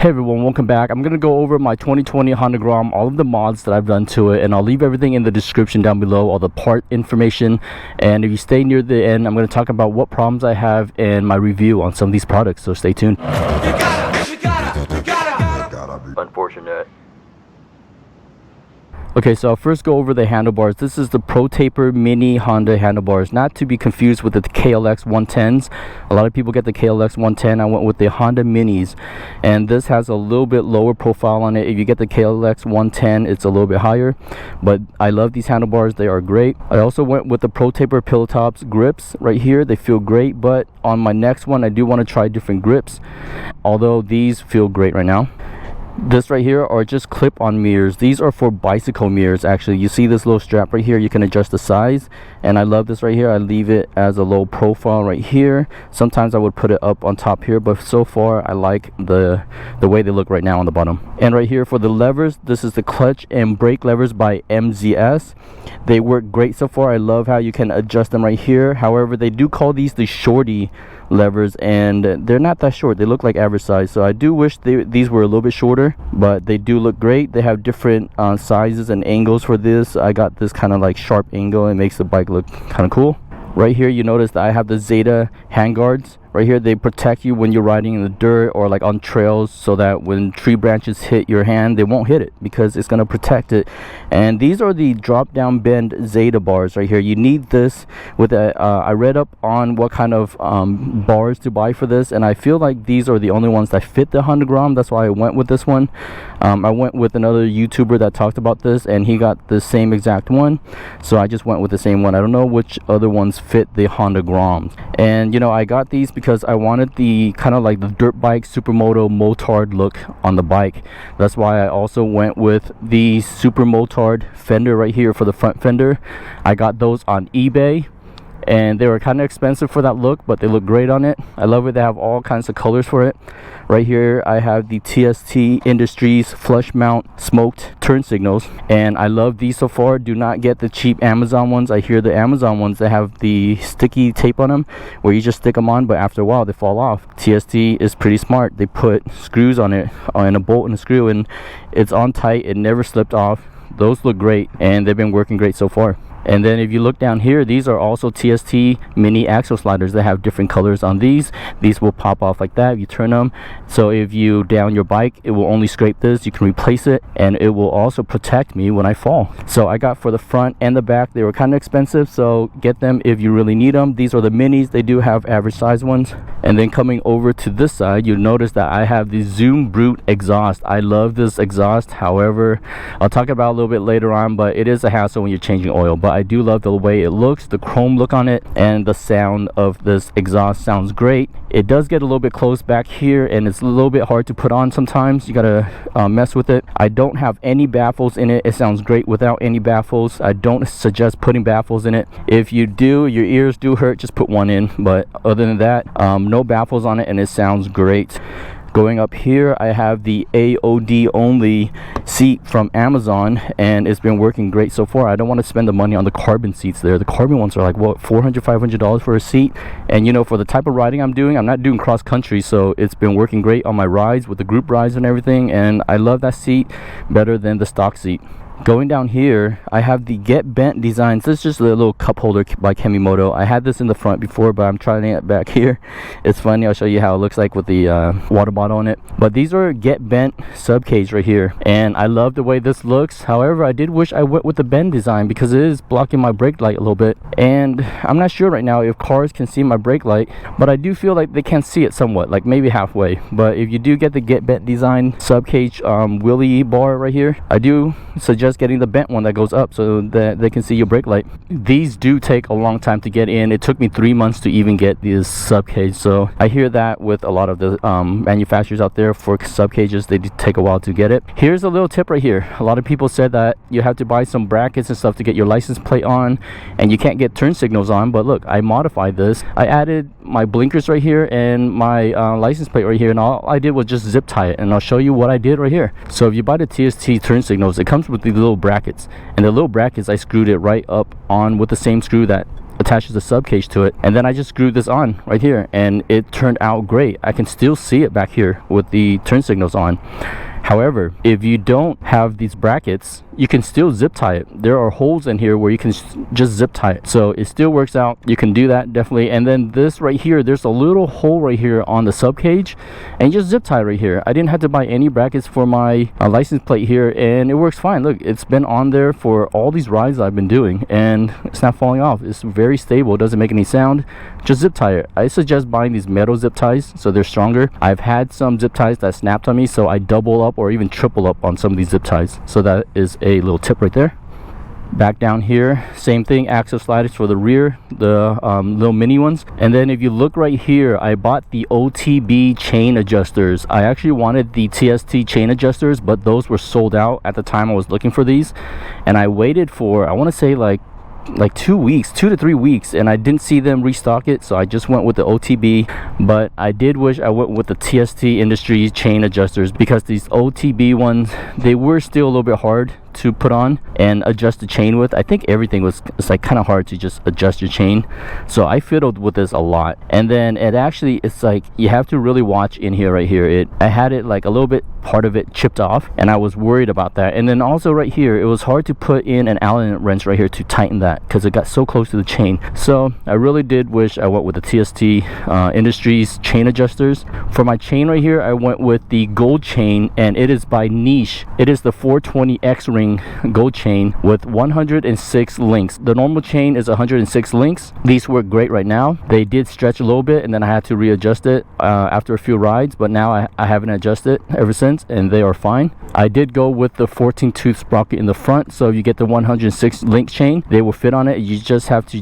Hey everyone, welcome back. I'm going to go over my 2020 Honda Grom, all of the mods that I've done to it, and I'll leave everything in the description down below, all the part information. And if you stay near the end, I'm going to talk about what problems I have and my review on some of these products, so stay tuned. Unfortunate. Okay, so I'll first go over the handlebars. This is the Pro Taper Mini Honda handlebars, not to be confused with the KLX 110s. A lot of people get the KLX 110. I went with the Honda Minis, and this has a little bit lower profile on it. If you get the KLX 110, it's a little bit higher, but I love these handlebars. They are great. I also went with the Pro Taper Pillow Tops grips right here. They feel great, but on my next one, I do want to try different grips, although these feel great right now. This right here are just clip-on mirrors. These are for bicycle mirrors. Actually, you see this little strap right here, you can adjust the size, and I love this right here. I leave it as a low profile right here. Sometimes I would put it up on top here, but so far I like the way they look right now on the bottom. And right here for the levers, this is the clutch and brake levers by MZS. They work great so far. I love how you can adjust them right here. However, they do call these the shorty levers, and they're not that short. They look like average size, so I do wish these were a little bit shorter, but they do look great. They have different sizes and angles for this. I got this kind of like sharp angle. It makes the bike look kind of cool. Right here you notice that I have the Zeta handguards. Right here, they protect you when you're riding in the dirt or like on trails, so that when tree branches hit your hand, they won't hit it because it's going to protect it. And these are the drop down bend Zeta bars right here. You need this with a I read up on what kind of bars to buy for this, and I feel like these are the only ones that fit the Honda Grom. That's why I went with this one. I went with another YouTuber that talked about this, and he got the same exact one, so I just went with the same one. I don't know which other ones fit the Honda Groms. And you know, I got these because I wanted the kind of like the dirt bike supermoto motard look on the bike. That's why I also went with the super motard fender right here for the front fender. I got those on eBay, and they were kind of expensive for that look, but they look great on it. I love it. They have all kinds of colors for it. Right here I have the TST Industries flush mount smoked turn signals, and I love these so far. Do not get the cheap Amazon ones. I hear the Amazon ones, they have the sticky tape on them where you just stick them on, but after a while they fall off. TST is pretty smart. They put screws on it, and a bolt and a screw, and it's on tight. It never slipped off. Those look great, and they've been working great so far. And then if you look down here, these are also TST mini axle sliders. They have different colors on these. These will pop off like that if you turn them. So if you down your bike, it will only scrape this. You can replace it, and it will also protect me when I fall. So I got for the front and the back. They were kind of expensive, so get them if you really need them. These are the minis. They do have average size ones. And then coming over to this side, you'll notice that I have the Zoom Brute exhaust. I love this exhaust. However, I'll talk about it a little bit later on, but it is a hassle when you're changing oil. But I do love the way it looks, the chrome look on it, and the sound of this exhaust sounds great. It does get a little bit close back here, and it's a little bit hard to put on sometimes. You gotta mess with it. I don't have any baffles in it. It sounds great without any baffles. I don't suggest putting baffles in it. If you do, your ears do hurt, just put one in. But other than that, no baffles on it, and it sounds great. Going up here, I have the Aodonly seat from Amazon, and it's been working great so far. I don't want to spend the money on the carbon seats there. The carbon ones are like, what, $400, $500 for a seat? And you know, for the type of riding I'm doing, I'm not doing cross country, so it's been working great on my rides with the group rides and everything, and I love that seat better than the stock seat. Going down here, I have the Get Bent designs. This is just a little cup holder by Kemimoto. I had this in the front before, but I'm trying it back here. It's funny. I'll show you how it looks like with the water bottle on it. But these are Get Bent Subcage right here, and I love the way this looks. However, I did wish I went with the bend design because it is blocking my brake light a little bit, and I'm not sure right now if cars can see my brake light, but I do feel like they can see it somewhat, like maybe halfway. But if you do get the Get Bent design Subcage Wheelie bar right here, I do suggest getting the bent one that goes up so that they can see your brake light. These do take a long time to get in. It took me 3 months to even get this Subcage, so I hear that with a lot of the manufacturers out there for Subcages, they do take a while to get it. Here's a little tip right here. A lot of people said that you have to buy some brackets and stuff to get your license plate on, and you can't get turn signals on, but look, I modified this. I added my blinkers right here and my license plate right here, and all I did was just zip tie it, and I'll show you what I did right here. So if you buy the TST turn signals, it comes with these little brackets, and the little brackets I screwed it right up on with the same screw that attaches a subcage to it, and then I just screwed this on right here, and it turned out great. I can still see it back here with the turn signals on. However, if you don't have these brackets, you can still zip tie it. There are holes in here where you can just zip tie it, so it still works out. You can do that definitely. And then this right here, there's a little hole right here on the subcage, and you just zip tie right here. I didn't have to buy any brackets for my license plate here, and it works fine. Look, it's been on there for all these rides I've been doing, and it's not falling off. It's very stable. It doesn't make any sound. Just zip tie it. I suggest buying these metal zip ties so they're stronger. I've had some zip ties that snapped on me, so I double up or even triple up on some of these zip ties. So that is a little tip right there. Back down here, same thing, Axel sliders for the rear, the little mini ones. And then if you look right here, I bought the OTB chain adjusters. I actually wanted the TST chain adjusters, but those were sold out at the time I was looking for these, and I waited for, I want to say like 2 to 3 weeks, and I didn't see them restock it, so I just went with the OTB. But I did wish I went with the TST Industries chain adjusters, because these OTB ones, they were still a little bit hard to put on and adjust the chain with. I think everything was, it's like kind of hard to just adjust your chain, so I fiddled with this a lot. And then it actually, it's like you have to really watch in here right here. I had it like a little bit, part of it chipped off, and I was worried about that. And then also right here, it was hard to put in an Allen wrench right here to tighten that, because it got so close to the chain. So I really did wish I went with the TST Industries chain adjusters. For my chain right here, I went with the gold chain, and it is by Niche. It is the 420X ring gold chain with 106 links. The normal chain is 106 links. These work great right now. They did stretch a little bit, and then I had to readjust it after a few rides, but now I haven't adjusted ever since, and they are fine. I did go with the 14 tooth sprocket in the front, so if you get the 106 link chain, they will fit on it. You just have to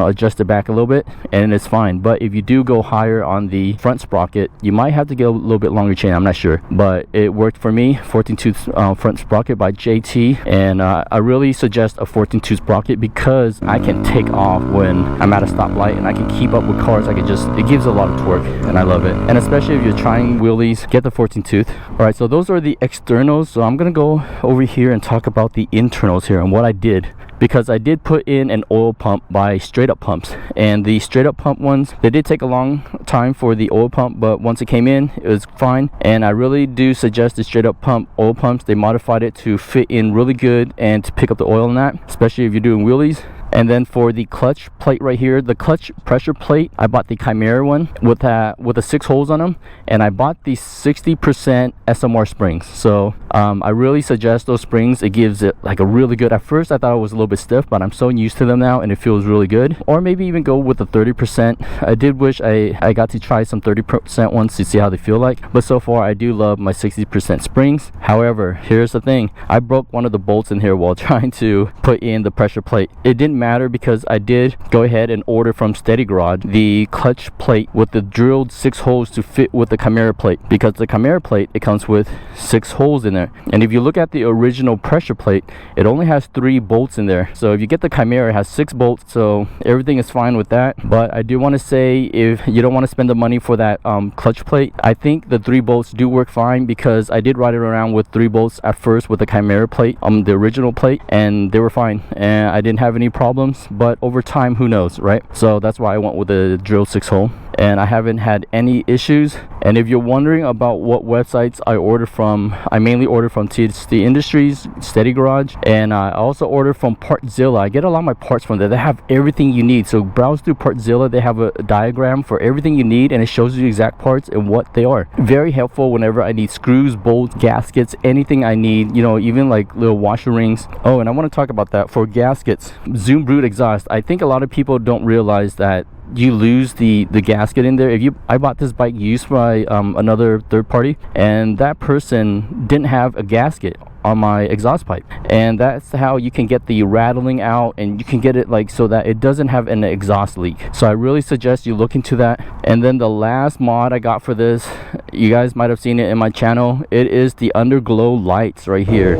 adjust it back a little bit, and it's fine. But if you do go higher on the front sprocket, you might have to get a little bit longer chain. I'm not sure, but it worked for me. 14 tooth front sprocket by JT. And I really suggest a 14 tooth sprocket, because I can take off when I'm at a stoplight, and I can keep up with cars. It gives a lot of torque, and I love it. And especially if you're trying wheelies, get the 14 tooth. All right, so those are the externals. So I'm gonna go over here and talk about the internals here and what I did, because I did put in an oil pump by Straight Up Pumps, and the Straight Up Pump ones, they did take a long time for the oil pump, but once it came in, it was fine. And I really do suggest the Straight Up Pump oil pumps. They modified it to fit in really good and to pick up the oil in that, especially if you're doing wheelies. And then for the clutch plate right here, the clutch pressure plate, I bought the Chimera one with the 6 holes on them, and I bought the 60% SMR springs. So I really suggest those springs. It gives it like a really good, at first I thought it was a little bit stiff, but I'm so used to them now, and it feels really good. Or maybe even go with the 30%. I did wish I got to try some 30% ones to see how they feel like, but so far I do love my 60% springs. However, here's the thing, I broke one of the bolts in here while trying to put in the pressure plate. It didn't matter, because I did go ahead and order from Steady Garage the clutch plate with the drilled 6 holes to fit with the Chimera plate, because the Chimera plate, it comes with 6 holes in there. And if you look at the original pressure plate, it only has 3 bolts in there. So if you get the Chimera, it has 6 bolts, so everything is fine with that. But I do want to say, if you don't want to spend the money for that clutch plate, I think the 3 bolts do work fine, because I did ride it around with 3 bolts at first with the Chimera plate, the original plate, and they were fine, and I didn't have any problems. But over time, who knows, right? So that's why I went with the drill 6 hole, and I haven't had any issues. And if you're wondering about what websites I order from, I mainly order from TST Industries, Steady Garage, and I also order from Partzilla. I get a lot of my parts from there. They have everything you need, so browse through Partzilla. They have a diagram for everything you need, and it shows you the exact parts and what they are. Very helpful whenever I need screws, bolts, gaskets, anything I need, even like little washer rings. Oh, and I want to talk about that for gaskets. Zoom Brute exhaust. I think a lot of people don't realize that you lose the gasket in there. I bought this bike used by another third party, and that person didn't have a gasket on my exhaust pipe, and that's how you can get the rattling out, and you can get it like so that it doesn't have an exhaust leak. So I really suggest you look into that. And then the last mod I got for this, you guys might have seen it in my channel, it is the underglow lights right here.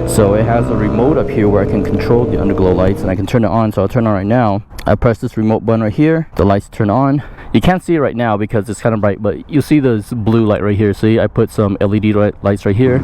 So it has a remote up here where I can control the underglow lights, and I can turn it on. So I'll turn it on right now. I press this remote button right here, the lights turn on. You can't see it right now because it's kind of bright, but you'll see this blue light right here. See, I put some LED lights right here,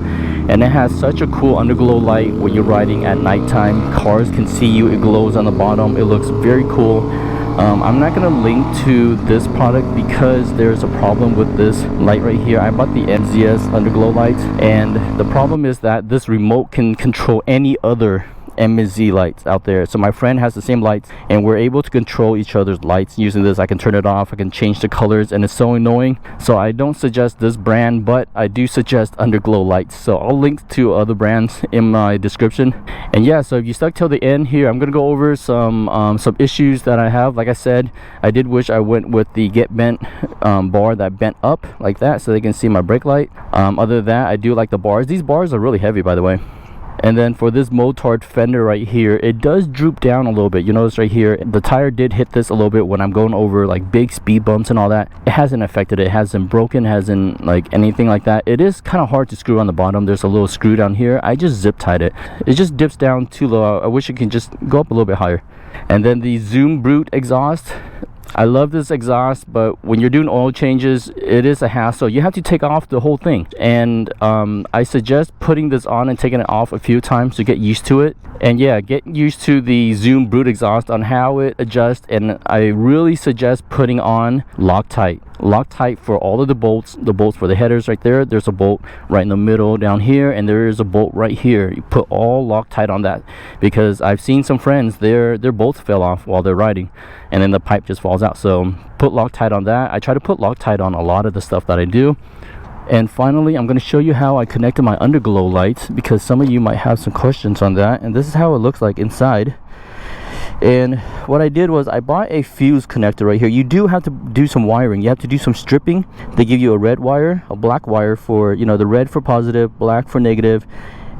and it has such a cool underglow light when you're riding at nighttime. Cars can see you, it glows on the bottom, it looks very cool. I'm not gonna link to this product because there's a problem with this light right here. I bought the MZS underglow lights, and the problem is that this remote can control any other MZ lights out there. So my friend has the same lights, and we're able to control each other's lights using this. I can turn it off, I can change the colors, and it's so annoying. So I don't suggest this brand, but I do suggest underglow lights. So I'll link to other brands in my description. And yeah, so if you stuck till the end here, I'm gonna go over some issues that I have. Like I said, I did wish I went with the get bent bar that bent up like that, so they can see my brake light. Other than that, I do like the bars. These bars are really heavy, by the way. And then for this motard fender right here, it does droop down a little bit. You notice right here, the tire did hit this a little bit when I'm going over like big speed bumps and all that. It hasn't affected it, hasn't broken, hasn't like anything like that. It is kind of hard to screw on the bottom. There's a little screw down here. I just zip tied it. It just dips down too low. I wish it can just go up a little bit higher. And then the Zoom Brute exhaust. I love this exhaust, but when you're doing oil changes, it is a hassle. You have to take off the whole thing, and I suggest putting this on and taking it off a few times to get used to it. And yeah, get used to the Zoom Brute exhaust on how it adjusts. And I really suggest putting on Loctite. Loctite for all of the bolts for the headers right there. There's a bolt right in the middle down here, and there is a bolt right here. You put all Loctite on that, because I've seen some friends, their bolts fell off while they're riding, and then the pipe just falls out. So put Loctite on that. I try to put Loctite on a lot of the stuff that I do. And finally, I'm going to show you how I connected my underglow lights, because some of you might have some questions on that. And this is how it looks like inside. And what I did was I bought a fuse connector right here. You do have to do some wiring. You have to do some stripping. They give you a red wire, a black wire for, you know, the red for positive, black for negative.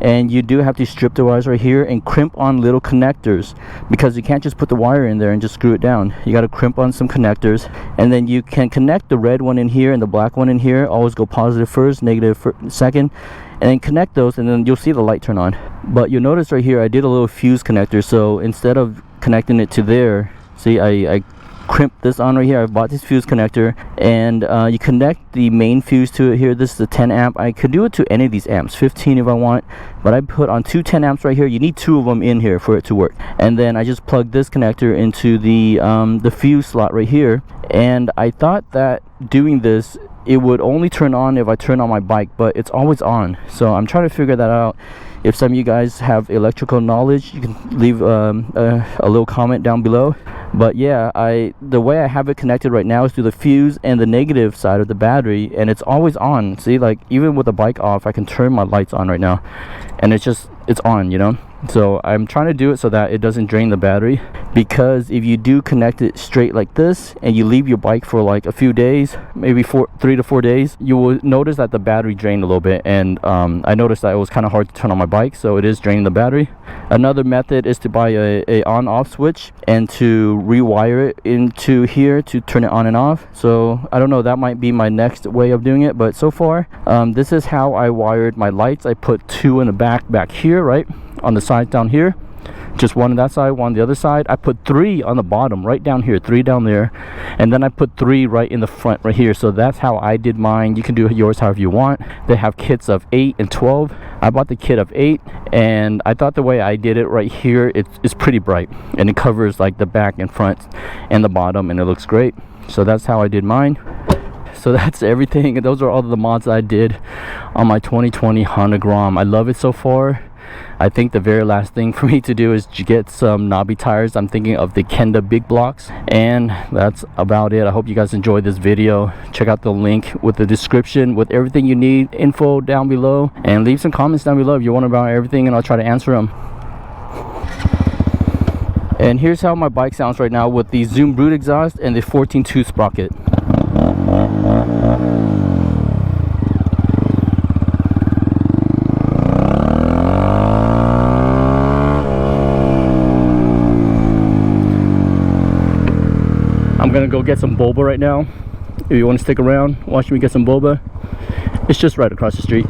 And you do have to strip the wires right here and crimp on little connectors, because you can't just put the wire in there and just screw it down. You got to crimp on some connectors, and then you can connect the red one in here and the black one in here. Always go positive first, negative second, and then connect those, and then you'll see the light turn on. But you'll notice right here I did a little fuse connector. So instead of connecting it to there, see, I crimped this on right here. I bought this fuse connector, and you connect the main fuse to it here. This is the 10 amp. I could do it to any of these amps, 15 if I want, but I put on two 10 amps right here. You need two of them in here for it to work. And then I just plugged this connector into the fuse slot right here. And I thought that doing this, it would only turn on if I turn on my bike, but it's always on. So I'm trying to figure that out. If some of you guys have electrical knowledge, you can leave a little comment down below. But yeah, the way I have it connected right now is through the fuse and the negative side of the battery, and it's always on. See, like even with the bike off, I can turn my lights on right now, and it's on, you know. So I'm trying to do it so that it doesn't drain the battery, because if you do connect it straight like this and you leave your bike for like a few days, maybe 3 to 4 days, you will notice that the battery drained a little bit. And I noticed that it was kind of hard to turn on my bike, so it is draining the battery. Another method is to buy a on-off switch and to rewire it into here to turn it on and off. So I don't know, that might be my next way of doing it. But so far, this is how I wired my lights. I put two in the back here, right on the side down here, just one on that side, one on the other side. I put 3 on the bottom right down here, 3 down there, and then I put 3 right in the front right here. So that's how I did mine. You can do yours however you want. They have kits of 8 and 12. I bought the kit of 8, and I thought the way I did it right here, it's pretty bright, and it covers like the back and front and the bottom, and it looks great. So that's how I did mine. So that's everything. Those are all the mods I did on my 2020 Honda Grom. I love it so far. I think the very last thing for me to do is to get some knobby tires. I'm thinking of the Kenda big blocks, and that's about it. I hope you guys enjoyed this video. Check out the link with the description with everything you need, info down below, and leave some comments down below if you want about everything, and I'll try to answer them. And here's how my bike sounds right now with the Zoom Brute exhaust and the 14-tooth sprocket. I'm gonna go get some boba right now. If you want to stick around, watch me get some boba. It's just right across the street.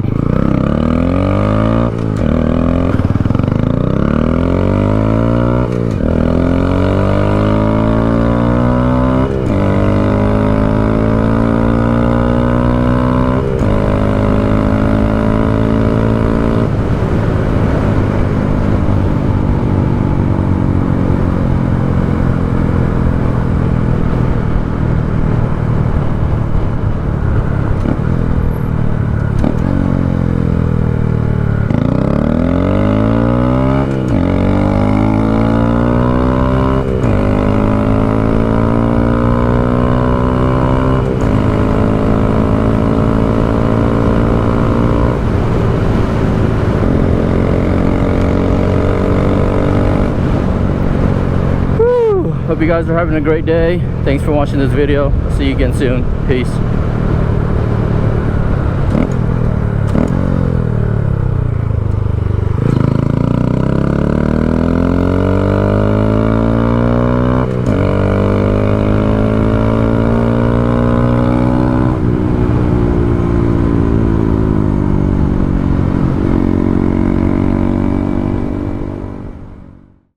Hope you guys are having a great day. Thanks for watching this video. I'll see you again soon. Peace.